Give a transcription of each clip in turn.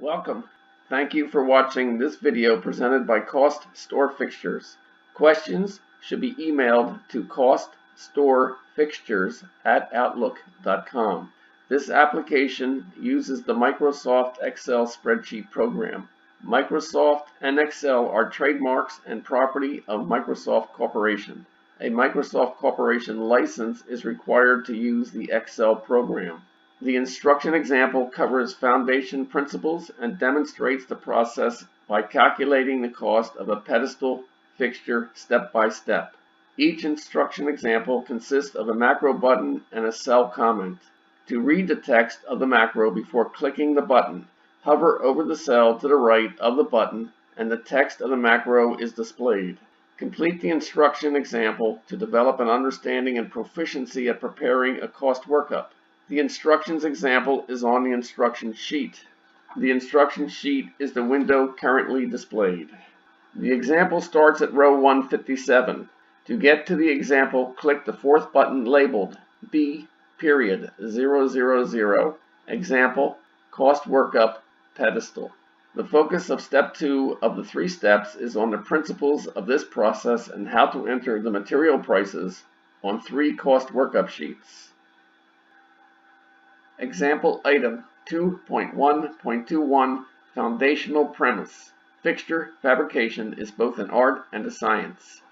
Welcome. Thank you for watching this video presented by CostStoreFixtures. Questions should be emailed to CostStoreFixtures@outlook.com. This application uses the Microsoft Excel spreadsheet program. Microsoft and Excel are trademarks and property of Microsoft Corporation. A Microsoft Corporation license is required to use the Excel program. The instruction example covers foundation principles and demonstrates the process by calculating the cost of a pedestal fixture step by step. Each instruction example consists of a macro button and a cell comment. To read the text of the macro before clicking the button, hover over the cell to the right of the button and the text of the macro is displayed. Complete the instruction example to develop an understanding and proficiency at preparing a cost workup. The instructions example is on the instruction sheet. The instruction sheet is the window currently displayed. The example starts at row 157. To get to the example, click the fourth button labeled B.000 Example Cost Workup Pedestal. The focus of step 2 of the 3 steps is on the principles of this process and how to enter the material prices on 3 cost workup sheets. Example item 2.1.21 Foundational Premise. Fixture fabrication is both an art and a science.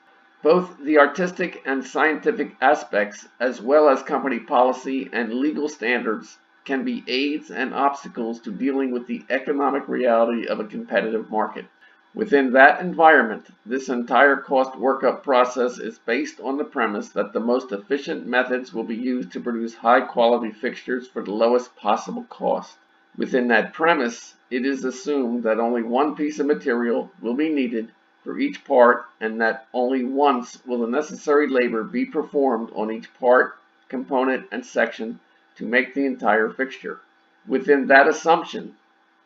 Both the artistic and scientific aspects, as well as company policy and legal standards, can be aids and obstacles to dealing with the economic reality of a competitive market. Within that environment, this entire cost workup process is based on the premise that the most efficient methods will be used to produce high-quality fixtures for the lowest possible cost. Within that premise, it is assumed that only one piece of material will be needed for each part and that only once will the necessary labor be performed on each part, component, and section to make the entire fixture. Within that assumption,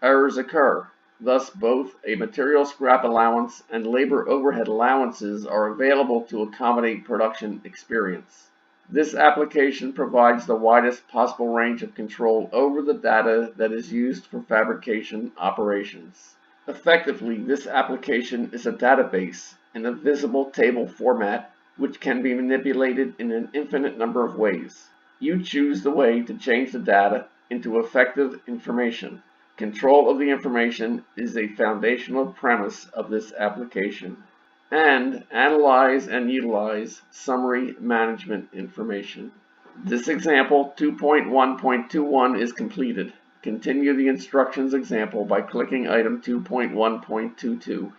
errors occur. Thus, both a material scrap allowance and labor overhead allowances are available to accommodate production experience. This application provides the widest possible range of control over the data that is used for fabrication operations. Effectively, this application is a database in a visible table format which can be manipulated in an infinite number of ways. You choose the way to change the data into effective information. Control of the information is a foundational premise of this application. And analyze and utilize summary management information. This example 2.1.21 is completed. Continue the instructions example by clicking item 2.1.22.